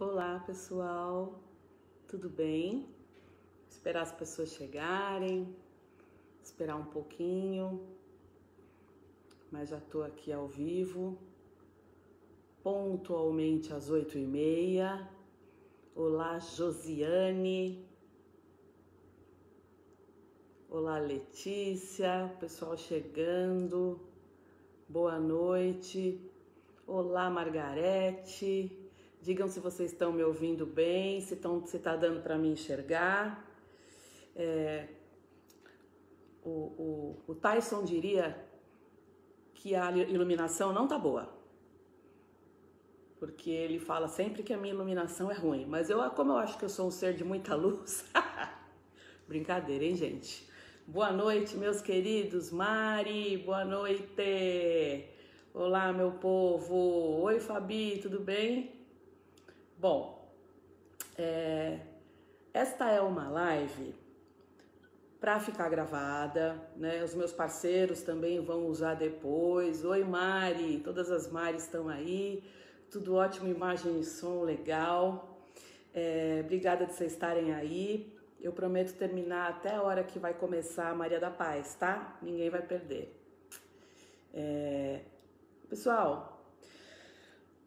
Olá, pessoal, tudo bem? Esperar as pessoas chegarem, esperar um pouquinho, mas já tô aqui ao vivo, pontualmente às 8h30. Olá, Josiane. Olá, Letícia, pessoal chegando, boa noite. Olá, Margarete. Digam se vocês estão me ouvindo bem, se está dando para me enxergar. O Tyson diria que a iluminação não tá boa, porque ele fala sempre que a minha iluminação é ruim, mas como eu acho que eu sou um ser de muita luz, brincadeira, hein, gente? Boa noite, meus queridos. Mari, boa noite. Olá, meu povo. Oi, Fabi, tudo bem? Bom, esta é uma live para ficar gravada, né? Os meus parceiros também vão usar depois. Oi, Mari, todas as Maris estão aí. Tudo ótimo, imagem e som legal. Obrigada de vocês estarem aí. Eu prometo terminar até a hora que vai começar a Maria da Paz, tá? Ninguém vai perder. Pessoal,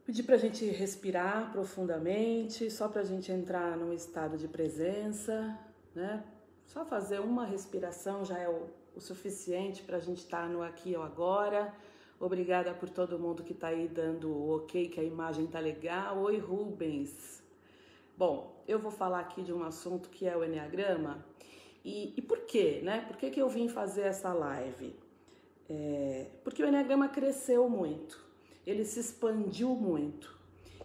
pedir pra gente respirar profundamente, só pra gente entrar num estado de presença, né? Só fazer uma respiração já é o suficiente pra gente estar no aqui e agora. Obrigada por todo mundo que tá aí dando o ok, que a imagem tá legal. Oi, Rubens. Bom, eu vou falar aqui de um assunto que é o Enneagrama. E por quê, né? Por que eu vim fazer essa live? Porque o Enneagrama cresceu muito, ele se expandiu muito.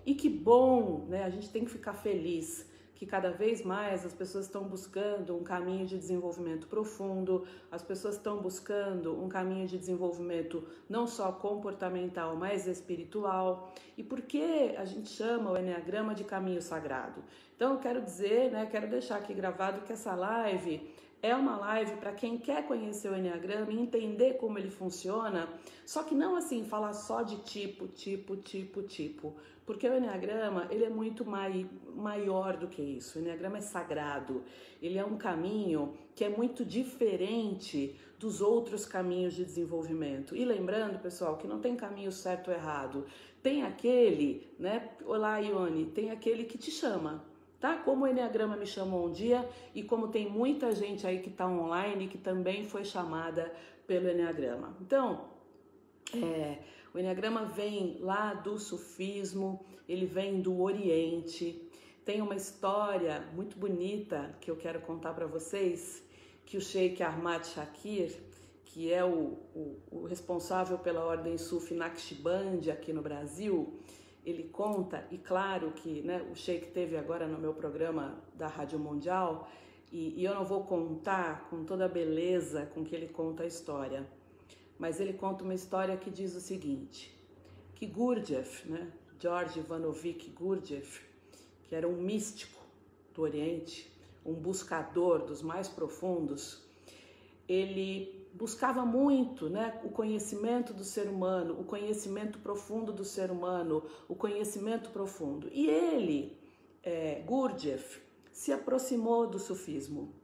E que bom, né? A gente tem que ficar feliz que cada vez mais as pessoas estão buscando um caminho de desenvolvimento profundo, as pessoas estão buscando um caminho de desenvolvimento não só comportamental, mas espiritual. E por que a gente chama o Enneagrama de caminho sagrado? Então eu quero dizer, né, quero deixar aqui gravado que essa live é uma live para quem quer conhecer o Enneagrama e entender como ele funciona, só que não assim, falar só de tipo, porque o Enneagrama, ele é muito maior do que isso. O Enneagrama é sagrado, ele é um caminho que é muito diferente dos outros caminhos de desenvolvimento. E lembrando, pessoal, que não tem caminho certo ou errado, tem aquele, né, olá, Ione, tem aquele que te chama. Tá? Como o Enneagrama me chamou um dia e como tem muita gente aí que está online que também foi chamada pelo Enneagrama. Então, o Enneagrama vem lá do sufismo, ele vem do Oriente. Tem uma história muito bonita que eu quero contar para vocês, que o Sheikh Ahmad Shakir, que é o responsável pela ordem Sufi Naqshbandi aqui no Brasil, ele conta, e claro que, né, o Sheikh teve agora no meu programa da Rádio Mundial, e eu não vou contar com toda a beleza com que ele conta a história, mas ele conta uma história que diz o seguinte, que Gurdjieff, né, George Ivanovich Gurdjieff, que era um místico do Oriente, um buscador dos mais profundos, ele buscava muito, né, o conhecimento do ser humano, o conhecimento profundo do ser humano, o conhecimento profundo. E ele, Gurdjieff, se aproximou do sufismo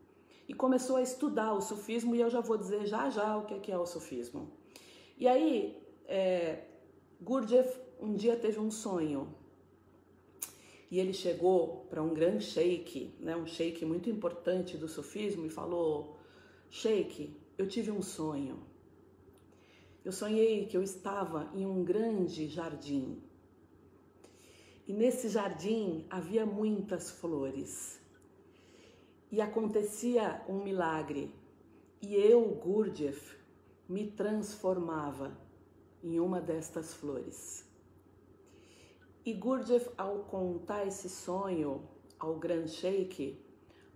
e começou a estudar o sufismo, e eu já vou dizer já o que é o sufismo. E aí, Gurdjieff um dia teve um sonho, e ele chegou para um grande sheik, né, um sheik muito importante do sufismo, e falou: Sheik, eu tive um sonho. Eu sonhei que eu estava em um grande jardim. E nesse jardim havia muitas flores. E acontecia um milagre. E eu, Gurdjieff, me transformava em uma destas flores. E Gurdjieff, ao contar esse sonho ao grande sheik,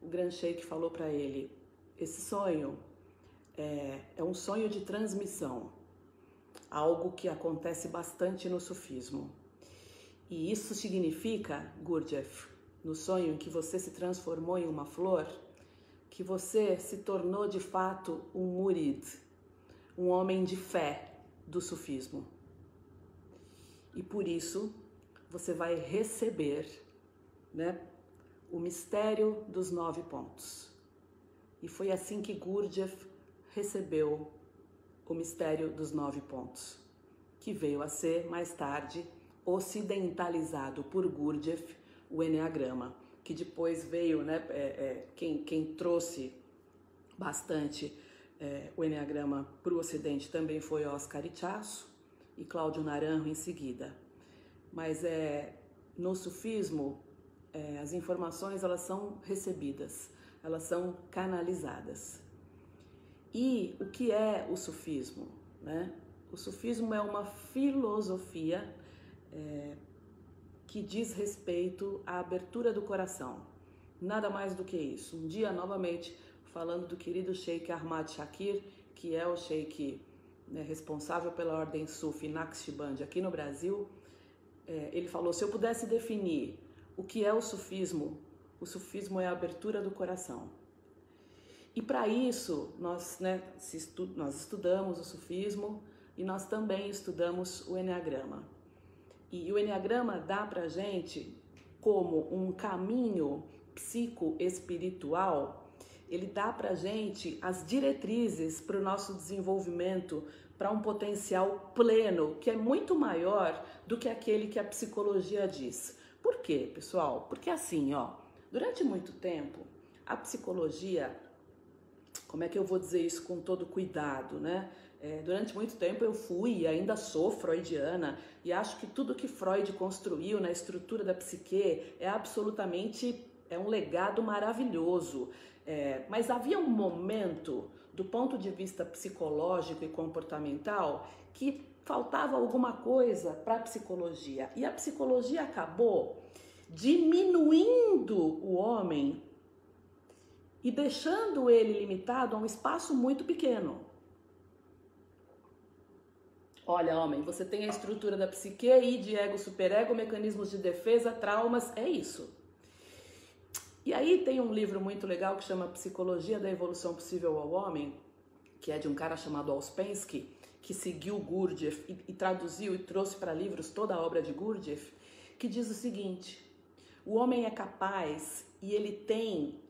o grande sheik falou para ele: esse sonho é um sonho de transmissão, algo que acontece bastante no sufismo. E isso significa, Gurdjieff, no sonho em que você se transformou em uma flor, que você se tornou de fato um murid, um homem de fé do sufismo. E por isso você vai receber né, o mistério dos 9 pontos. E foi assim que Gurdjieff recebeu o mistério dos 9 pontos, que veio a ser, mais tarde, ocidentalizado por Gurdjieff, o Eneagrama, que depois veio, né, quem trouxe bastante o Eneagrama para o Ocidente também foi Oscar Ichaço e Cláudio Naranjo em seguida. Mas no sufismo, as informações elas são recebidas, elas são canalizadas. E o que é o sufismo, né? O sufismo é uma filosofia que diz respeito à abertura do coração. Nada mais do que isso. Um dia, novamente, falando do querido Sheikh Ahmad Shakir, que é o Sheikh, né, responsável pela ordem Sufi Naqshband aqui no Brasil, ele falou, se eu pudesse definir o que é o sufismo é a abertura do coração. E para isso, nós estudamos o sufismo e nós também estudamos o Eneagrama. E o Eneagrama dá para a gente como um caminho psicoespiritual, ele dá para a gente as diretrizes para o nosso desenvolvimento, para um potencial pleno, que é muito maior do que aquele que a psicologia diz. Por quê, pessoal? Porque assim, durante muito tempo, a psicologia, como é que eu vou dizer isso com todo cuidado, né? Durante muito tempo eu fui e ainda sou freudiana e acho que tudo que Freud construiu na estrutura da psique é um legado maravilhoso. Mas havia um momento, do ponto de vista psicológico e comportamental, que faltava alguma coisa para a psicologia. E a psicologia acabou diminuindo o homem e deixando ele limitado a um espaço muito pequeno. Olha, homem, você tem a estrutura da psique, id, ego, superego, mecanismos de defesa, traumas, é isso. E aí tem um livro muito legal que chama Psicologia da Evolução Possível ao Homem, que é de um cara chamado Ouspensky, que seguiu Gurdjieff e traduziu e trouxe para livros toda a obra de Gurdjieff, que diz o seguinte: o homem é capaz e ele tem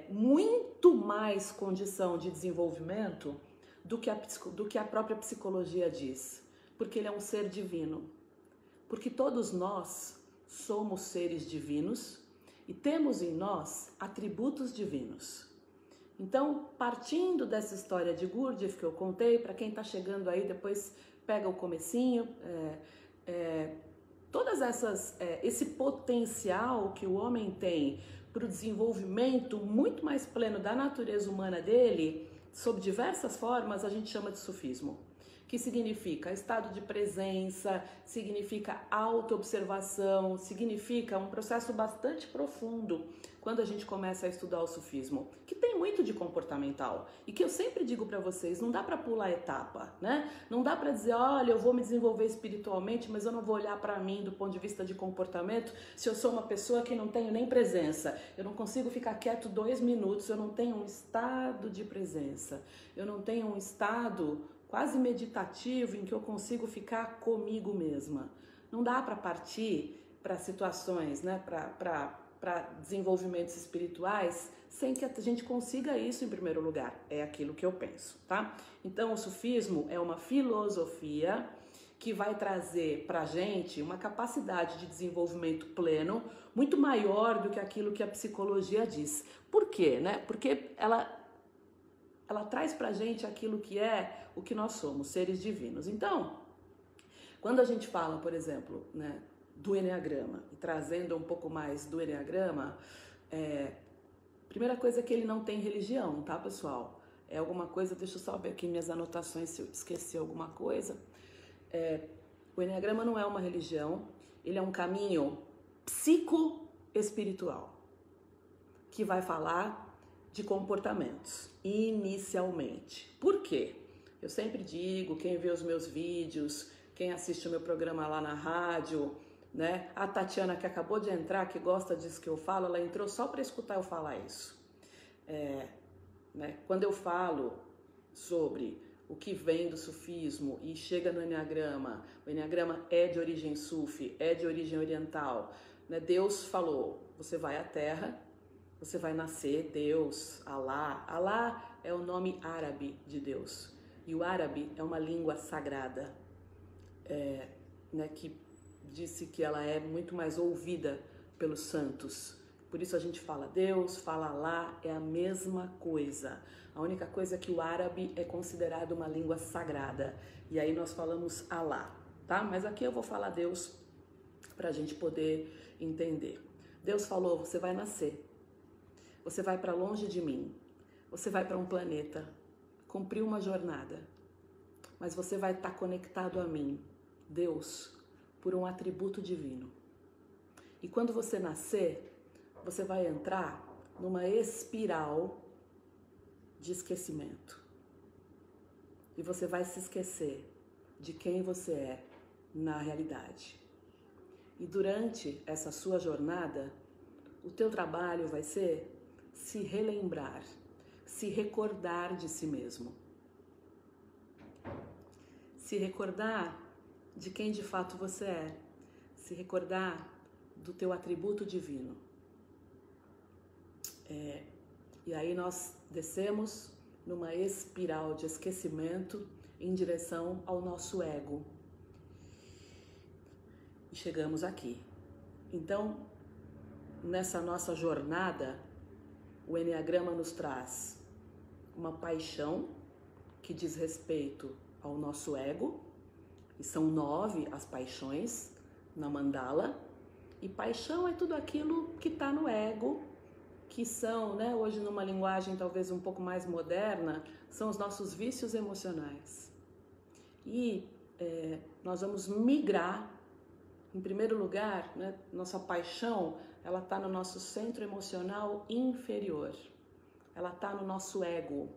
muito mais condição de desenvolvimento do que a própria psicologia diz, porque ele é um ser divino. Porque todos nós somos seres divinos e temos em nós atributos divinos. Então, partindo dessa história de Gurdjieff que eu contei, para quem está chegando aí, depois pega o comecinho, esse potencial que o homem tem para o desenvolvimento muito mais pleno da natureza humana dele, sob diversas formas, a gente chama de sufismo, que significa estado de presença, significa autoobservação, significa um processo bastante profundo quando a gente começa a estudar o sufismo, que tem muito de comportamental e que eu sempre digo para vocês, não dá para pular etapa, né? Não dá para dizer, olha, eu vou me desenvolver espiritualmente, mas eu não vou olhar para mim do ponto de vista de comportamento se eu sou uma pessoa que não tenho nem presença, eu não consigo ficar quieto 2 minutos, eu não tenho um estado de presença, eu não tenho um estado quase meditativo em que eu consigo ficar comigo mesma. Não dá para partir para situações, né, para desenvolvimentos espirituais sem que a gente consiga isso em primeiro lugar. É aquilo que eu penso, tá? Então o sufismo é uma filosofia que vai trazer para a gente uma capacidade de desenvolvimento pleno muito maior do que aquilo que a psicologia diz. Por quê, né? Porque ela traz pra gente aquilo que é o que nós somos, seres divinos. Então, quando a gente fala, por exemplo, né, do Eneagrama, e trazendo um pouco mais do Eneagrama, primeira coisa é que ele não tem religião, tá, pessoal? É alguma coisa, deixa eu só ver aqui minhas anotações se eu esqueci alguma coisa. O Eneagrama não é uma religião, ele é um caminho psicoespiritual, que vai falar de comportamentos, inicialmente. Por quê? Eu sempre digo, quem vê os meus vídeos, quem assiste o meu programa lá na rádio, né? A Tatiana, que acabou de entrar, que gosta disso que eu falo, ela entrou só para escutar eu falar isso. Né? Quando eu falo sobre o que vem do sufismo e chega no Eneagrama, o Eneagrama é de origem sufi, é de origem oriental, né? Deus falou, você vai à Terra, você vai nascer, Deus, Alá. Alá é o nome árabe de Deus. E o árabe é uma língua sagrada, né, que disse que ela é muito mais ouvida pelos santos. Por isso a gente fala Deus, fala Alá, é a mesma coisa. A única coisa é que o árabe é considerado uma língua sagrada. E aí nós falamos Alá, tá? Mas aqui eu vou falar Deus para a gente poder entender. Deus falou, você vai nascer. Você vai para longe de mim. Você vai para um planeta. Cumprir uma jornada. Mas você vai estar conectado a mim, Deus, por um atributo divino. E quando você nascer, você vai entrar numa espiral de esquecimento. E você vai se esquecer de quem você é na realidade. E durante essa sua jornada, o teu trabalho vai ser se relembrar, se recordar de si mesmo. Se recordar de quem de fato você é. Se recordar do teu atributo divino. E aí nós descemos numa espiral de esquecimento em direção ao nosso ego. E chegamos aqui. Então, nessa nossa jornada, o Enneagrama nos traz uma paixão que diz respeito ao nosso ego, e são 9 as paixões na mandala, e paixão é tudo aquilo que está no ego, que são, né, hoje numa linguagem talvez um pouco mais moderna, são os nossos vícios emocionais. E nós vamos migrar, em primeiro lugar, né, nossa paixão, ela está no nosso centro emocional inferior, ela está no nosso ego.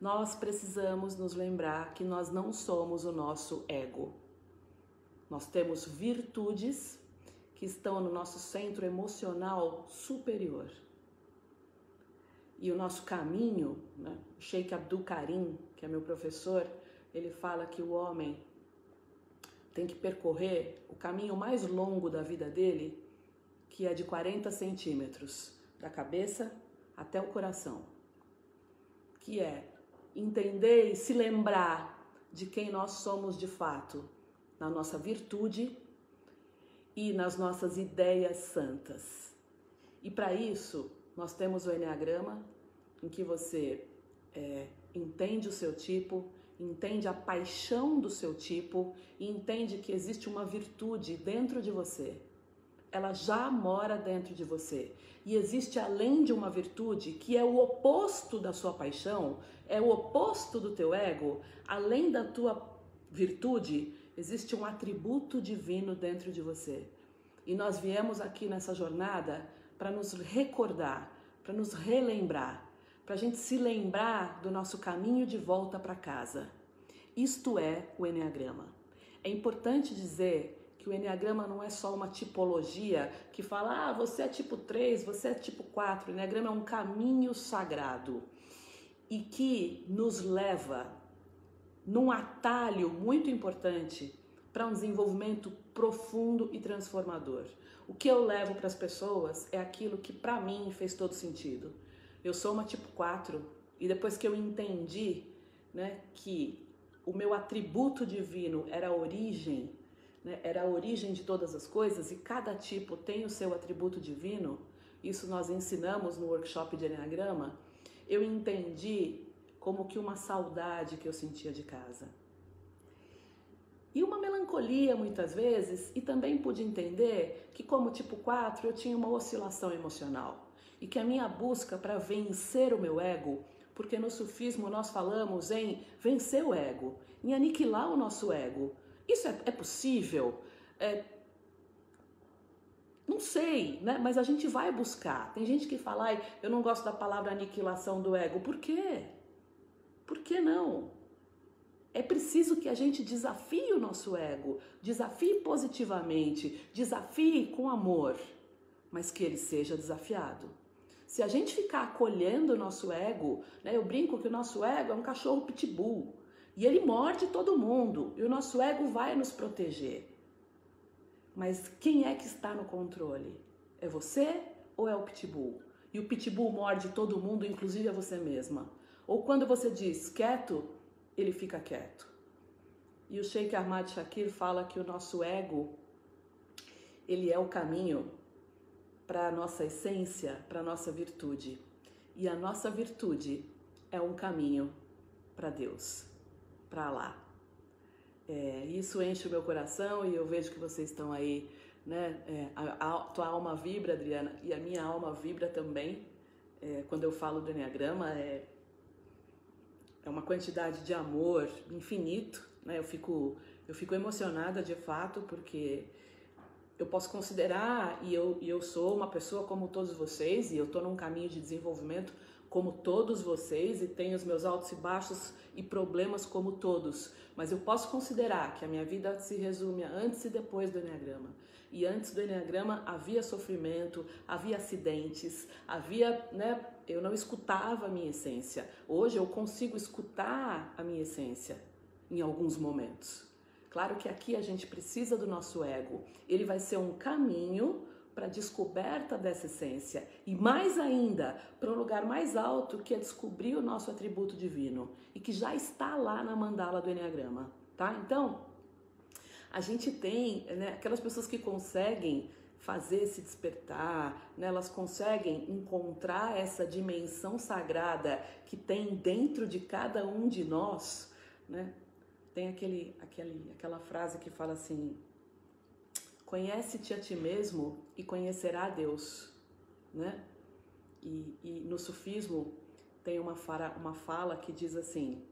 Nós precisamos nos lembrar que nós não somos o nosso ego. Nós temos virtudes que estão no nosso centro emocional superior. E o nosso caminho, né? Sheikh Abdul Karim, que é meu professor, ele fala que o homem tem que percorrer o caminho mais longo da vida dele, que é de 40 centímetros, da cabeça até o coração, que é entender e se lembrar de quem nós somos de fato, na nossa virtude e nas nossas ideias santas. E para isso, nós temos o Enneagrama, em que você entende o seu tipo, entende a paixão do seu tipo e entende que existe uma virtude dentro de você. Ela já mora dentro de você. E existe além de uma virtude que é o oposto da sua paixão, é o oposto do teu ego, além da tua virtude, existe um atributo divino dentro de você. E nós viemos aqui nessa jornada para nos recordar, para nos relembrar, para a gente se lembrar do nosso caminho de volta para casa. Isto é o Enneagrama. É importante dizer que o Enneagrama não é só uma tipologia que fala, você é tipo 3, você é tipo 4. O Enneagrama é um caminho sagrado e que nos leva num atalho muito importante para um desenvolvimento profundo e transformador. O que eu levo para as pessoas é aquilo que para mim fez todo sentido. Eu sou uma tipo 4 e depois que eu entendi, né, que o meu atributo divino era a origem, né, era a origem de todas as coisas e cada tipo tem o seu atributo divino, isso nós ensinamos no workshop de Enneagrama, eu entendi como que uma saudade que eu sentia de casa. E uma melancolia muitas vezes, e também pude entender que como tipo 4 eu tinha uma oscilação emocional. E que a minha busca para vencer o meu ego, porque no sufismo nós falamos em vencer o ego, em aniquilar o nosso ego. Isso é possível? Não sei, né? Mas a gente vai buscar. Tem gente que fala, eu não gosto da palavra aniquilação do ego. Por quê? Por que não? É preciso que a gente desafie o nosso ego, desafie positivamente, desafie com amor, mas que ele seja desafiado. Se a gente ficar acolhendo o nosso ego, né, eu brinco que o nosso ego é um cachorro pitbull e ele morde todo mundo e o nosso ego vai nos proteger. Mas quem é que está no controle? É você ou é o pitbull? E o pitbull morde todo mundo, inclusive a você mesma. Ou quando você diz quieto, ele fica quieto. E o Sheikh Ahmad Shakir fala que o nosso ego, ele é o caminho para a nossa essência, para a nossa virtude. E a nossa virtude é um caminho para Deus, para Allah. Isso enche o meu coração e eu vejo que vocês estão aí, né? A tua alma vibra, Adriana, e a minha alma vibra também. Quando eu falo do Enneagrama, é uma quantidade de amor infinito, né? Eu fico emocionada de fato, porque eu posso considerar, e eu sou uma pessoa como todos vocês, e eu estou num caminho de desenvolvimento como todos vocês, e tenho os meus altos e baixos e problemas como todos, mas eu posso considerar que a minha vida se resume a antes e depois do Enneagrama. E antes do Enneagrama havia sofrimento, havia acidentes, havia, né, eu não escutava a minha essência. Hoje eu consigo escutar a minha essência em alguns momentos. Claro que aqui a gente precisa do nosso ego. Ele vai ser um caminho para a descoberta dessa essência. E mais ainda, para um lugar mais alto, que é descobrir o nosso atributo divino. E que já está lá na mandala do Enneagrama, tá? Então, a gente tem, né, aquelas pessoas que conseguem fazer esse despertar, né, elas conseguem encontrar essa dimensão sagrada que tem dentro de cada um de nós, né? Tem aquela frase que fala assim: conhece-te a ti mesmo e conhecerá a Deus, né? E no sufismo tem uma fala que diz assim: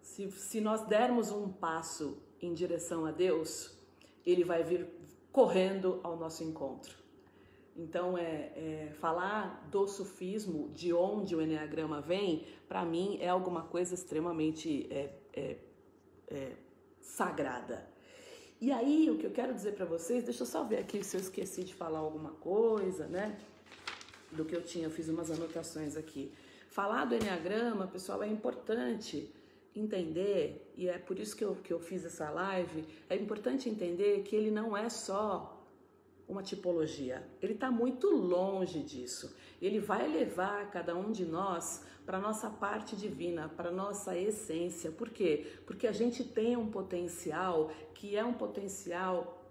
se nós dermos um passo em direção a Deus, Ele vai vir correndo ao nosso encontro. Então, falar do sufismo, de onde o Enneagrama vem, para mim é alguma coisa extremamente sagrada. E aí, o que eu quero dizer para vocês, deixa eu só ver aqui se eu esqueci de falar alguma coisa, né? Do que eu fiz umas anotações aqui. Falar do Enneagrama, pessoal, é importante entender, e é por isso que eu fiz essa live, é importante entender que ele não é só uma tipologia, ele está muito longe disso. Ele vai levar cada um de nós para a nossa parte divina, para a nossa essência. Por quê? Porque a gente tem um potencial que é um potencial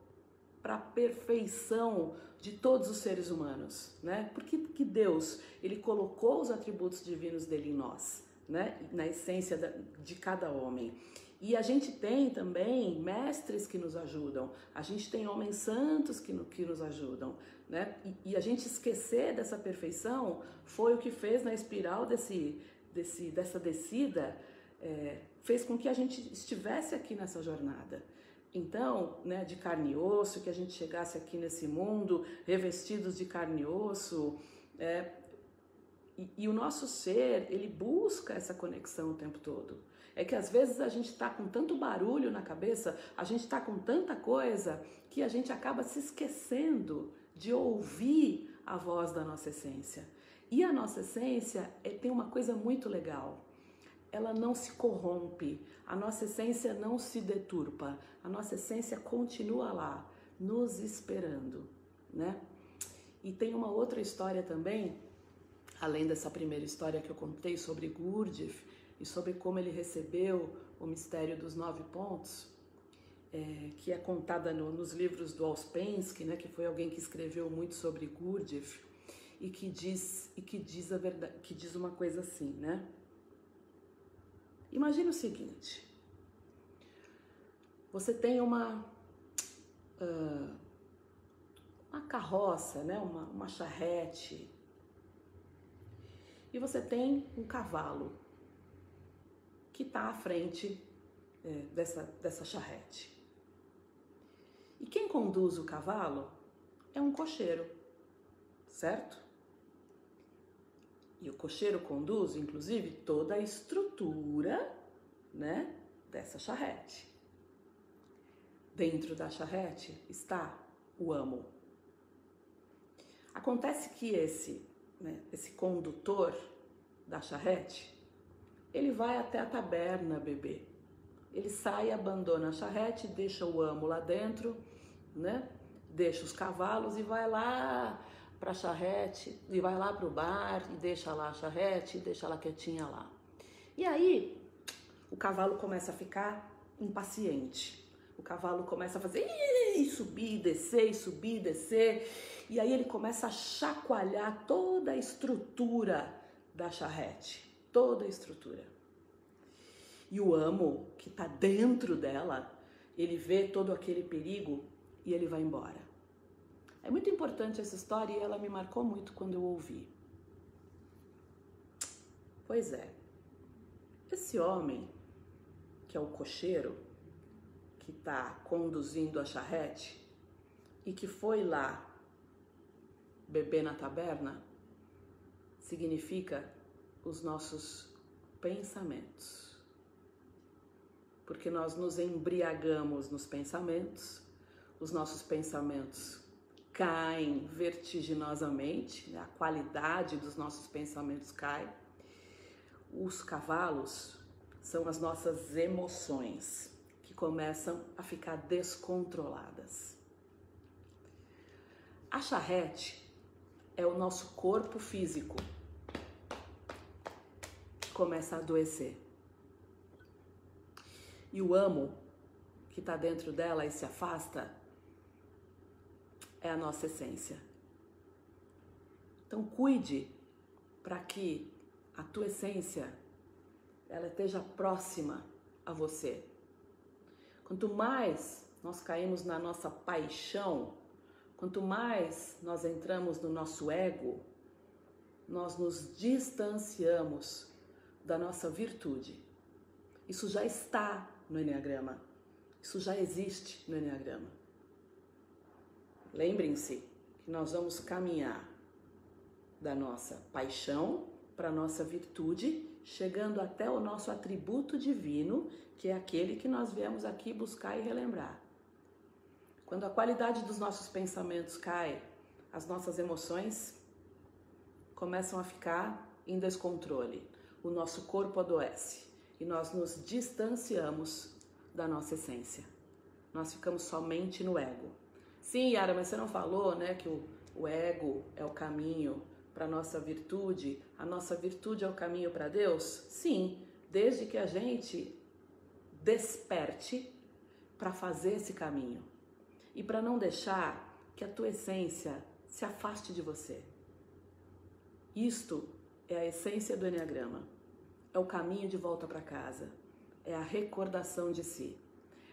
para a perfeição de todos os seres humanos, né? Porque que Deus, Ele colocou os atributos divinos dele em nós, né? Na essência de cada homem. E a gente tem também mestres que nos ajudam, a gente tem homens santos que nos ajudam, né? E a gente esquecer dessa perfeição foi o que fez na espiral dessa descida, fez com que a gente estivesse aqui nessa jornada. Então, né, de carne e osso, que a gente chegasse aqui nesse mundo revestidos de carne e osso, e o nosso ser, ele busca essa conexão o tempo todo. É que às vezes a gente está com tanto barulho na cabeça, a gente está com tanta coisa, que a gente acaba se esquecendo de ouvir a voz da nossa essência. E a nossa essência tem uma coisa muito legal. Ela não se corrompe, a nossa essência não se deturpa, a nossa essência continua lá, nos esperando, né? E tem uma outra história também, além dessa primeira história que eu contei sobre Gurdjieff e sobre como ele recebeu o mistério dos 9 pontos, que é contada nos livros do Ouspensky, né, que foi alguém que escreveu muito sobre Gurdjieff e que diz a verdade, que diz uma coisa assim, né? Imagina o seguinte: você tem uma carroça, né, uma charrete, e você tem um cavalo que está à frente dessa charrete. E quem conduz o cavalo é um cocheiro, certo? E o cocheiro conduz, inclusive, toda a estrutura, né, dessa charrete. Dentro da charrete está o amo. Acontece que esse condutor da charrete, ele vai até a taberna beber. Ele sai, abandona a charrete, deixa o amo lá dentro, né? Deixa os cavalos e vai lá para a charrete e vai lá para o bar e deixa lá a charrete e deixa ela quietinha lá. E aí o cavalo começa a ficar impaciente. O cavalo começa a fazer subir, descer, subir, descer. E aí ele começa a chacoalhar toda a estrutura da charrete, toda a estrutura. E o amo, que está dentro dela, ele vê todo aquele perigo e ele vai embora. É muito importante essa história e ela me marcou muito quando eu ouvi. Pois é, esse homem, que é o cocheiro, que está conduzindo a charrete e que foi lá beber na taberna, significa os nossos pensamentos. Porque nós nos embriagamos nos pensamentos, os nossos pensamentos caem vertiginosamente, a qualidade dos nossos pensamentos cai. Os cavalos são as nossas emoções que começam a ficar descontroladas. A charrete é o nosso corpo físico que começa a adoecer. E o amo que está dentro dela e se afasta é a nossa essência. Então cuide para que a tua essência ela esteja próxima a você. Quanto mais nós caímos na nossa paixão, quanto mais nós entramos no nosso ego, nós nos distanciamos da nossa virtude. Isso já está no Eneagrama. Isso já existe no Eneagrama. Lembrem-se que nós vamos caminhar da nossa paixão para a nossa virtude, chegando até o nosso atributo divino, que é aquele que nós viemos aqui buscar e relembrar. Quando a qualidade dos nossos pensamentos cai, as nossas emoções começam a ficar em descontrole. O nosso corpo adoece e nós nos distanciamos da nossa essência. Nós ficamos somente no ego. Sim, Yara, mas você não falou, né, que o ego é o caminho para a nossa virtude é o caminho para Deus? Sim, desde que a gente desperte para fazer esse caminho e para não deixar que a tua essência se afaste de você. Isto é a essência do Eneagrama, é o caminho de volta para casa, é a recordação de si.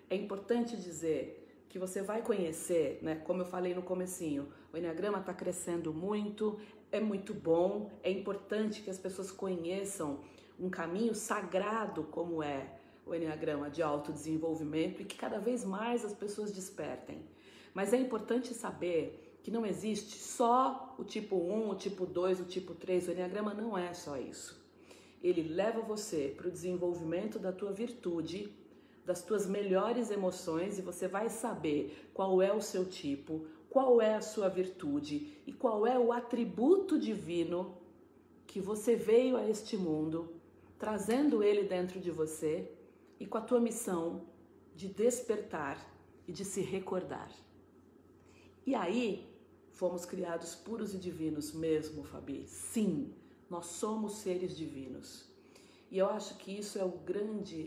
É importante dizer que você vai conhecer, né, como eu falei no comecinho, o Eneagrama está crescendo muito, é muito bom, é importante que as pessoas conheçam um caminho sagrado como é o Eneagrama de autodesenvolvimento e que cada vez mais as pessoas despertem. Mas é importante saber que não existe só o tipo 1, o tipo 2, o tipo 3, o Eneagrama não é só isso. Ele leva você para o desenvolvimento da tua virtude, das tuas melhores emoções e você vai saber qual é o seu tipo, qual é a sua virtude e qual é o atributo divino que você veio a este mundo, trazendo ele dentro de você e com a tua missão de despertar e de se recordar. E aí, fomos criados puros e divinos mesmo, Fabi. Sim, nós somos seres divinos. E eu acho que isso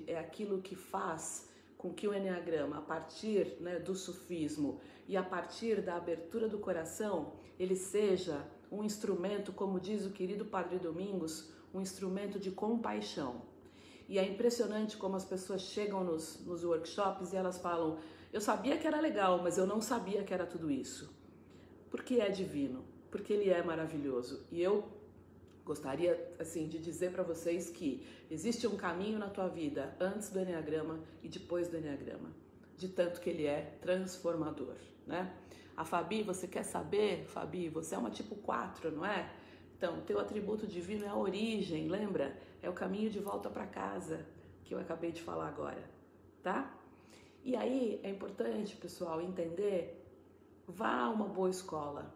é aquilo que faz com que o Eneagrama, a partir, né, do sufismo e a partir da abertura do coração, ele seja um instrumento, como diz o querido Padre Domingos, um instrumento de compaixão. E é impressionante como as pessoas chegam nos workshops e elas falam: eu sabia que era legal, mas eu não sabia que era tudo isso. Porque é divino, porque ele é maravilhoso. E eu gostaria, assim, de dizer para vocês que existe um caminho na tua vida antes do Eneagrama e depois do Eneagrama, de tanto que ele é transformador, né? A Fabi, você quer saber? Fabi, você é uma tipo 4, não é? Então, teu atributo divino é a origem, lembra? É o caminho de volta para casa, que eu acabei de falar agora, tá? E aí, é importante, pessoal, entender, vá a uma boa escola,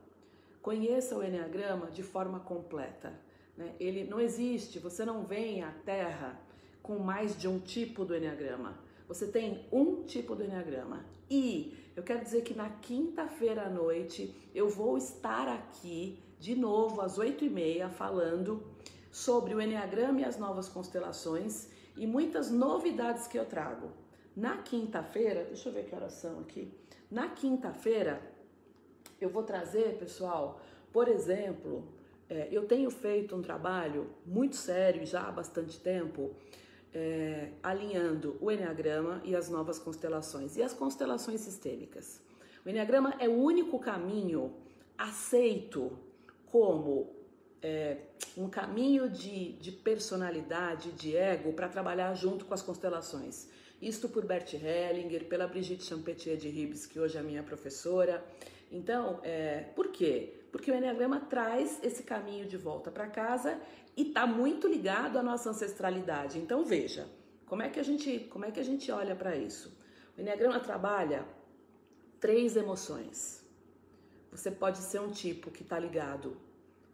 conheça o Eneagrama de forma completa, né? Ele não existe, você não vem à Terra com mais de um tipo do Eneagrama. você tem um tipo do Enneagrama. E eu quero dizer que na quinta-feira à noite eu vou estar aqui de novo às 8h30 falando sobre o Enneagrama e as novas constelações e muitas novidades que eu trago. Na quinta-feira, deixa eu ver que horas são aqui. Na quinta-feira eu vou trazer, pessoal, por exemplo, eu tenho feito um trabalho muito sério já há bastante tempo, alinhando o Enneagrama e as novas constelações e as constelações sistêmicas. O Enneagrama é o único caminho aceito como um caminho de personalidade, de ego, para trabalhar junto com as constelações. Isto por Bert Hellinger, pela Brigitte Champetier de Ribes, que hoje é minha professora. Então, por quê? Porque o Enneagrama traz esse caminho de volta para casa e está muito ligado à nossa ancestralidade. Então, veja, como é que a gente olha para isso? O Enneagrama trabalha 3 emoções. Você pode ser um tipo que está ligado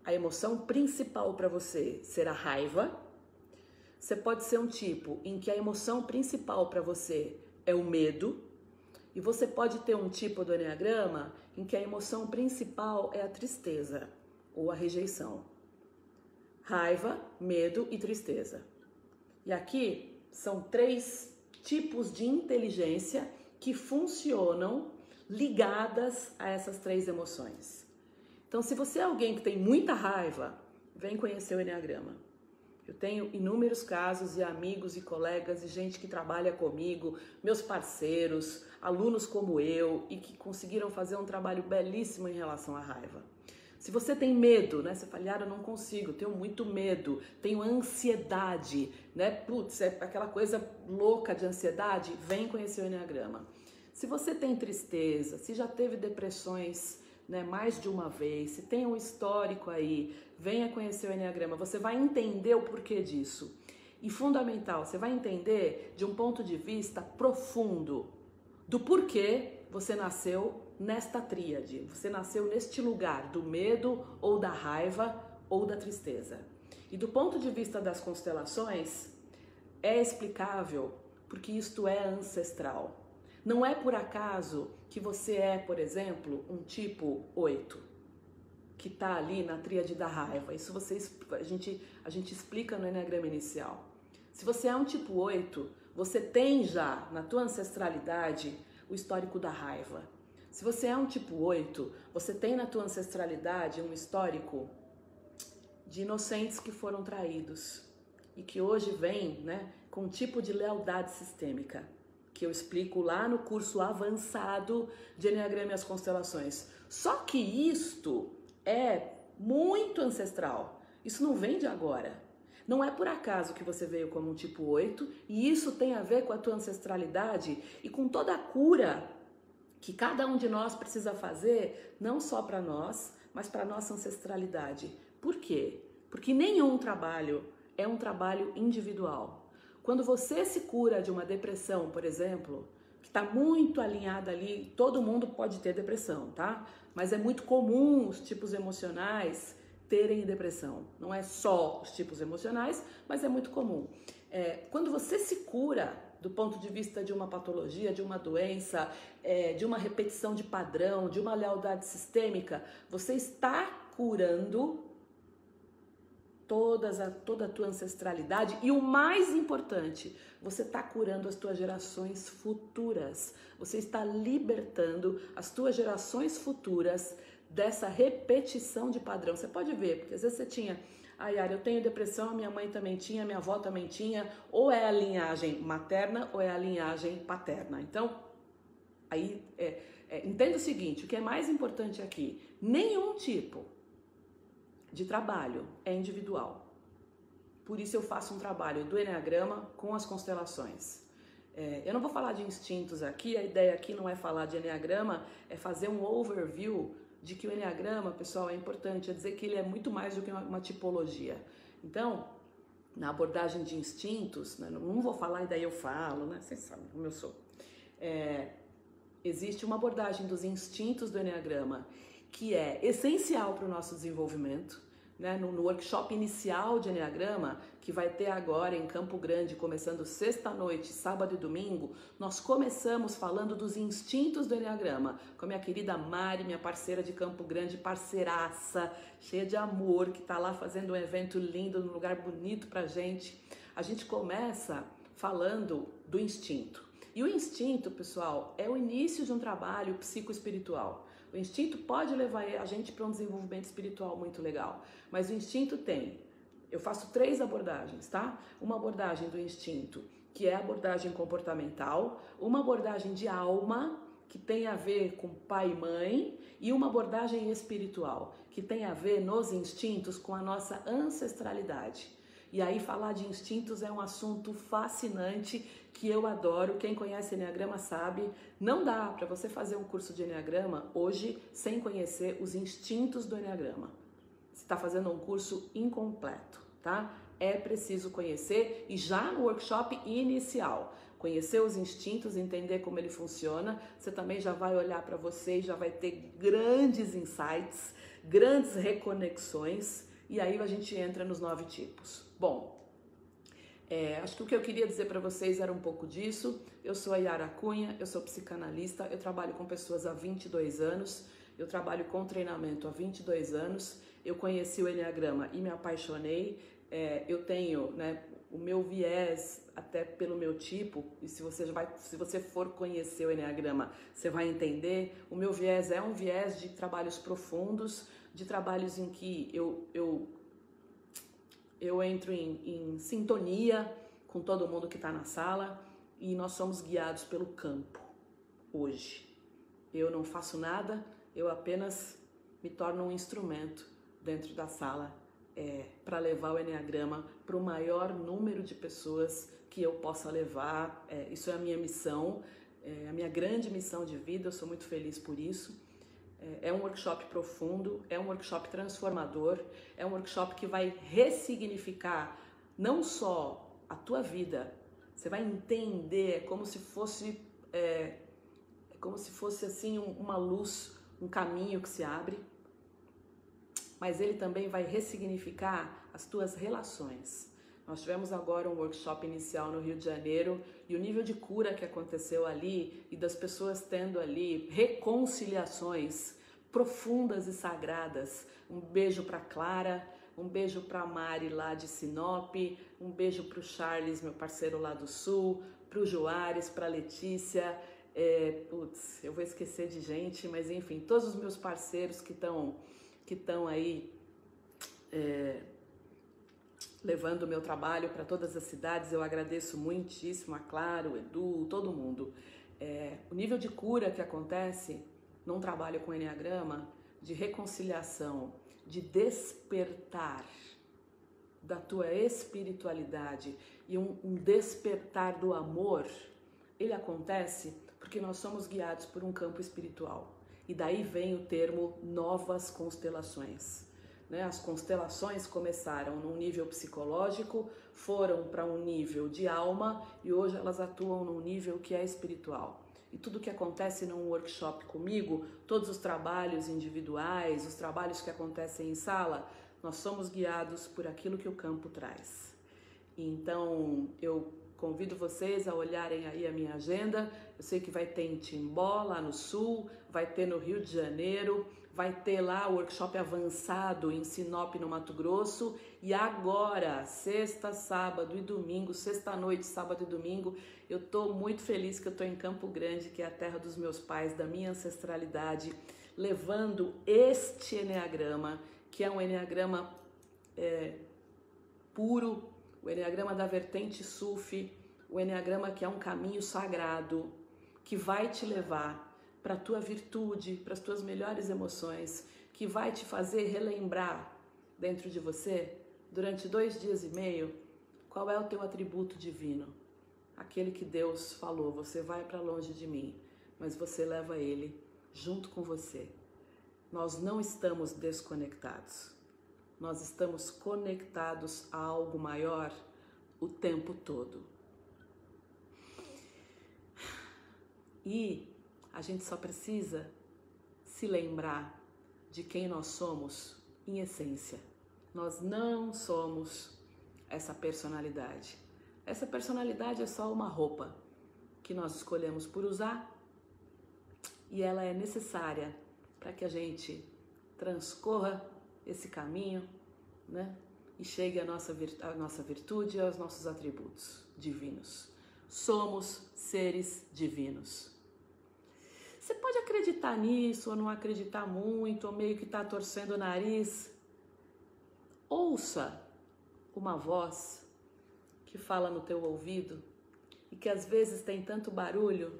à emoção principal para você ser a raiva. Você pode ser um tipo em que a emoção principal para você é o medo. E você pode ter um tipo do Enneagrama em que a emoção principal é a tristeza ou a rejeição. Raiva, medo e tristeza. E aqui são 3 tipos de inteligência que funcionam ligadas a essas 3 emoções. Então, se você é alguém que tem muita raiva, vem conhecer o Enneagrama. Eu tenho inúmeros casos e amigos e colegas e gente que trabalha comigo, meus parceiros, alunos como eu e que conseguiram fazer um trabalho belíssimo em relação à raiva. Se você tem medo, né? Você fala, eu não consigo, tenho muito medo, tenho ansiedade, né? Putz, é aquela coisa louca de ansiedade, vem conhecer o Enneagrama. Se você tem tristeza, se já teve depressões, né, mais de uma vez, se tem um histórico aí, venha conhecer o Enneagrama, você vai entender o porquê disso. E fundamental, você vai entender de um ponto de vista profundo do porquê você nasceu nesta tríade, você nasceu neste lugar do medo ou da raiva ou da tristeza. E do ponto de vista das constelações, é explicável porque isto é ancestral. Não é por acaso que você é, por exemplo, um tipo 8, que está ali na tríade da raiva. Isso a gente explica no Enneagrama Inicial. Se você é um tipo 8, você tem já na tua ancestralidade o histórico da raiva. Se você é um tipo 8, você tem na tua ancestralidade um histórico de inocentes que foram traídos e que hoje vem, né, com um tipo de lealdade sistêmica, que eu explico lá no curso avançado de Enneagrama e as constelações. Só que isto é muito ancestral. Isso não vem de agora. Não é por acaso que você veio como um tipo 8, e isso tem a ver com a tua ancestralidade e com toda a cura que cada um de nós precisa fazer, não só para nós, mas para a nossa ancestralidade. Por quê? Porque nenhum trabalho é um trabalho individual. Quando você se cura de uma depressão, por exemplo, que está muito alinhada ali, todo mundo pode ter depressão, tá? Mas é muito comum os tipos emocionais terem depressão. Não é só os tipos emocionais, mas é muito comum. Quando você se cura do ponto de vista de uma patologia, de uma doença, de uma repetição de padrão, de uma lealdade sistêmica, você está curando toda a tua ancestralidade e o mais importante, você está curando as tuas gerações futuras. Você está libertando as tuas gerações futuras dessa repetição de padrão. Você pode ver, porque às vezes você tinha, Yara, eu tenho depressão, a minha mãe também tinha, minha avó também tinha, ou é a linhagem materna ou é a linhagem paterna. Então, aí entenda o seguinte, o que é mais importante aqui, nenhum tipo de trabalho é individual. Por isso eu faço um trabalho do Enneagrama com as constelações. Eu não vou falar de instintos aqui, a ideia aqui não é falar de Enneagrama, é fazer um overview de que o Enneagrama, pessoal, é importante, é dizer que ele é muito mais do que uma tipologia. Então, na abordagem de instintos, né, não vou falar e daí eu falo, né, vocês sabem como eu sou. Existe uma abordagem dos instintos do Enneagrama que é essencial para o nosso desenvolvimento. né, no workshop inicial de Enneagrama, que vai ter agora em Campo Grande, começando sexta-noite, sábado e domingo, nós começamos falando dos instintos do Enneagrama, com a minha querida Mari, minha parceira de Campo Grande, parceiraça, cheia de amor, que está lá fazendo um evento lindo, num lugar bonito pra gente. A gente começa falando do instinto. E o instinto, pessoal, é o início de um trabalho psicoespiritual. O instinto pode levar a gente para um desenvolvimento espiritual muito legal, mas o instinto eu faço 3 abordagens, tá? Uma abordagem do instinto, que é a abordagem comportamental, uma abordagem de alma, que tem a ver com pai e mãe, e uma abordagem espiritual, que tem a ver nos instintos com a nossa ancestralidade. E aí falar de instintos é um assunto fascinante que eu adoro. Quem conhece Enneagrama sabe, não dá para você fazer um curso de Enneagrama hoje sem conhecer os instintos do Enneagrama. Você está fazendo um curso incompleto, tá? É preciso conhecer e já no workshop inicial, conhecer os instintos, entender como ele funciona, você também já vai olhar para você e já vai ter grandes insights, grandes reconexões, e aí a gente entra nos 9 tipos. Bom, acho que o que eu queria dizer para vocês era um pouco disso. Eu sou a Yara Cunha, eu sou psicanalista, eu trabalho com pessoas há 22 anos, eu trabalho com treinamento há 22 anos, eu conheci o Enneagrama e me apaixonei. Eu tenho, né, o meu viés, até pelo meu tipo, e se você for conhecer o Enneagrama, você vai entender, o meu viés é um viés de trabalhos profundos, de trabalhos em que eu entro em sintonia com todo mundo que está na sala e nós somos guiados pelo campo hoje. Eu não faço nada, eu apenas me torno um instrumento dentro da sala para levar o Enneagrama para o maior número de pessoas que eu possa levar. Isso é a minha missão, a minha grande missão de vida, eu sou muito feliz por isso. É um workshop profundo, é um workshop transformador, é um workshop que vai ressignificar não só a tua vida, você vai entender como se fosse assim uma luz, um caminho que se abre, mas ele também vai ressignificar as tuas relações. Nós tivemos agora um workshop inicial no Rio de Janeiro e o nível de cura que aconteceu ali e das pessoas tendo ali reconciliações profundas e sagradas. Um beijo para Clara, um beijo para Mari lá de Sinop, um beijo para o Charles, meu parceiro lá do Sul, para o Joares, para a Letícia, eu vou esquecer de gente, mas enfim, todos os meus parceiros que estão aí levando o meu trabalho para todas as cidades, eu agradeço muitíssimo a Clara, o Edu, todo mundo. O nível de cura que acontece num trabalho com Enneagrama, de reconciliação, de despertar da tua espiritualidade e um despertar do amor, ele acontece porque nós somos guiados por um campo espiritual. E daí vem o termo novas constelações. As constelações começaram num nível psicológico, foram para um nível de alma e hoje elas atuam num nível que é espiritual. E tudo que acontece num workshop comigo, todos os trabalhos individuais, os trabalhos que acontecem em sala, nós somos guiados por aquilo que o campo traz. Então, eu convido vocês a olharem aí a minha agenda. Eu sei que vai ter em Timbó, lá no Sul, vai ter no Rio de Janeiro, vai ter lá o workshop avançado em Sinop, no Mato Grosso. E agora, sexta, sábado e domingo, sexta-noite, sábado e domingo, eu tô muito feliz que eu tô em Campo Grande, que é a terra dos meus pais, da minha ancestralidade, levando este Enneagrama, que é um Enneagrama puro, o Enneagrama da vertente Sufi, o Enneagrama que é um caminho sagrado, que vai te levar para a tua virtude, para as tuas melhores emoções, que vai te fazer relembrar dentro de você, durante 2 dias e meio, qual é o teu atributo divino. Aquele que Deus falou, você vai para longe de mim, mas você leva ele junto com você. Nós não estamos desconectados. Nós estamos conectados a algo maior o tempo todo. E a gente só precisa se lembrar de quem nós somos em essência. Nós não somos essa personalidade. Essa personalidade é só uma roupa que nós escolhemos por usar e ela é necessária para que a gente transcorra esse caminho, né? E chegue à nossa virtude e aos nossos atributos divinos. Somos seres divinos. Você pode acreditar nisso ou não acreditar muito, ou meio que tá torcendo o nariz. Ouça uma voz que fala no teu ouvido e que às vezes tem tanto barulho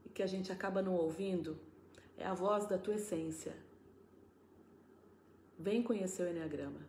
e que a gente acaba não ouvindo. É a voz da tua essência. Vem conhecer o Enneagrama.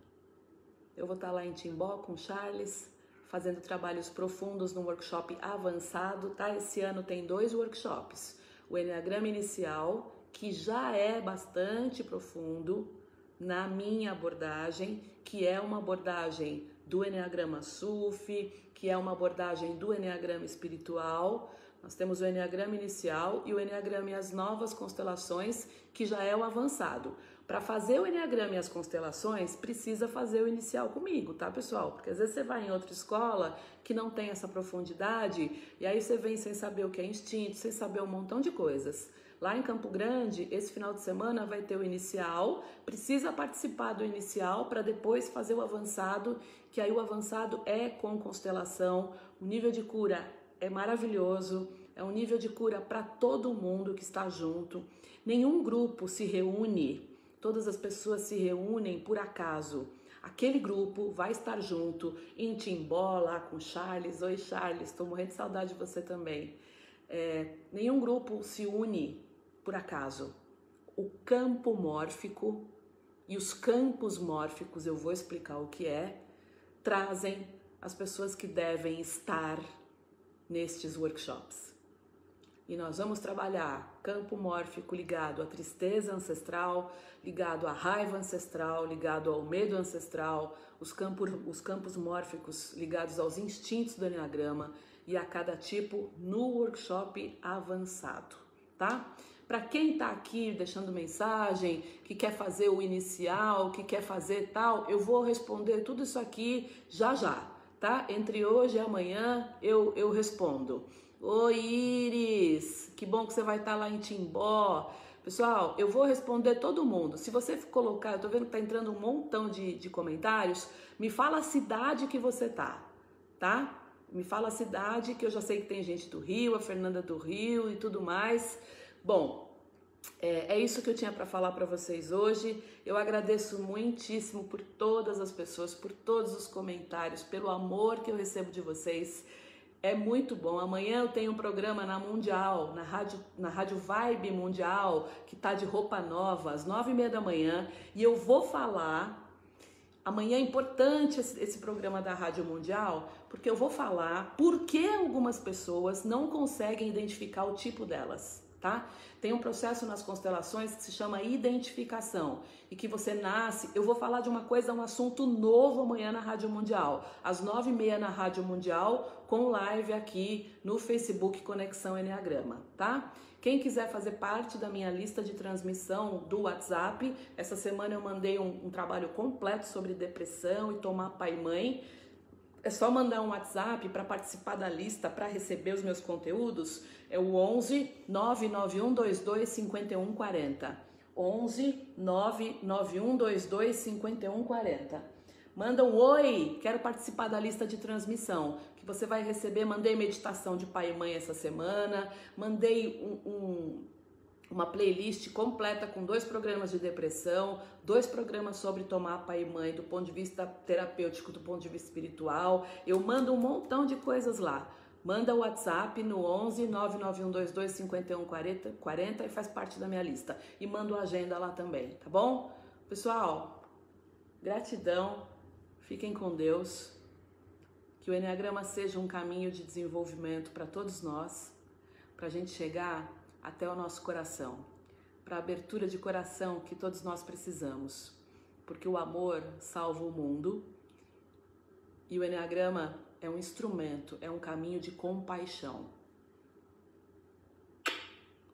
Eu vou estar lá em Timbó com o Charles, fazendo trabalhos profundos num workshop avançado, tá? Esse ano tem 2 workshops. O Enneagrama Inicial, que já é bastante profundo na minha abordagem, que é uma abordagem do Enneagrama Sufi, que é uma abordagem do Enneagrama Espiritual. Nós temos o Enneagrama Inicial e o Enneagrama e as novas constelações, que já é o avançado. Para fazer o Enneagrama e as constelações, precisa fazer o inicial comigo, tá, pessoal? Porque às vezes você vai em outra escola que não tem essa profundidade e aí você vem sem saber o que é instinto, sem saber um montão de coisas. Lá em Campo Grande, esse final de semana vai ter o inicial, precisa participar do inicial para depois fazer o avançado, que aí o avançado é com constelação, o nível de cura é maravilhoso, é um nível de cura para todo mundo que está junto. Nenhum grupo se reúne, todas as pessoas se reúnem por acaso. Aquele grupo vai estar junto em Timbó, lá com o Charles. Oi, Charles, estou morrendo de saudade de você também. Nenhum grupo se une por acaso. O campo mórfico e os campos mórficos, eu vou explicar o que é, trazem as pessoas que devem estar nestes workshops. E nós vamos trabalhar campo mórfico ligado à tristeza ancestral, ligado à raiva ancestral, ligado ao medo ancestral, os campos mórficos ligados aos instintos do Enneagrama e a cada tipo no workshop avançado, tá? Para quem tá aqui deixando mensagem, que quer fazer o inicial, que quer fazer tal, eu vou responder tudo isso aqui já já, tá? Entre hoje e amanhã eu respondo. Oi, Iris, que bom que você vai estar lá em Timbó. Pessoal, eu vou responder todo mundo. Se você colocar, eu tô vendo que tá entrando um montão de comentários, me fala a cidade que você tá? Me fala a cidade, que eu já sei que tem gente do Rio, a Fernanda do Rio e tudo mais. Bom, é isso que eu tinha para falar para vocês hoje. Eu agradeço muitíssimo por todas as pessoas, por todos os comentários, pelo amor que eu recebo de vocês. É muito bom. Amanhã eu tenho um programa na Mundial, na Rádio Vibe Mundial, que tá de roupa nova, às 9h30 da manhã. E eu vou falar... Amanhã é importante esse programa da Rádio Mundial, porque eu vou falar por que algumas pessoas não conseguem identificar o tipo delas, tá? Tem um processo nas constelações que se chama identificação e que você nasce... Eu vou falar de uma coisa, um assunto novo amanhã na Rádio Mundial, às 9h30 na Rádio Mundial, com live aqui no Facebook Conexão Enneagrama, tá? Quem quiser fazer parte da minha lista de transmissão do WhatsApp, essa semana eu mandei um trabalho completo sobre depressão e tomar pai e mãe. É só mandar um WhatsApp para participar da lista, para receber os meus conteúdos. É o 11 99122 5140. 11 99122 5140. Manda um oi, quero participar da lista de transmissão, que você vai receber. Mandei meditação de pai e mãe essa semana, mandei uma playlist completa com 2 programas de depressão, 2 programas sobre tomar pai e mãe do ponto de vista terapêutico, do ponto de vista espiritual. Eu mando um montão de coisas lá. Manda o WhatsApp no 11 99122 5140 e faz parte da minha lista. E manda a agenda lá também, tá bom? Pessoal, gratidão. Fiquem com Deus, que o Enneagrama seja um caminho de desenvolvimento para todos nós, para a gente chegar até o nosso coração, para a abertura de coração que todos nós precisamos, porque o amor salva o mundo e o Enneagrama é um instrumento, é um caminho de compaixão.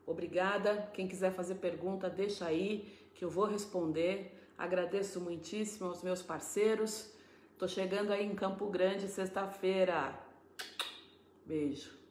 Obrigada, quem quiser fazer pergunta, deixa aí que eu vou responder. Agradeço muitíssimo aos meus parceiros. Tô chegando aí em Campo Grande sexta-feira. Beijo.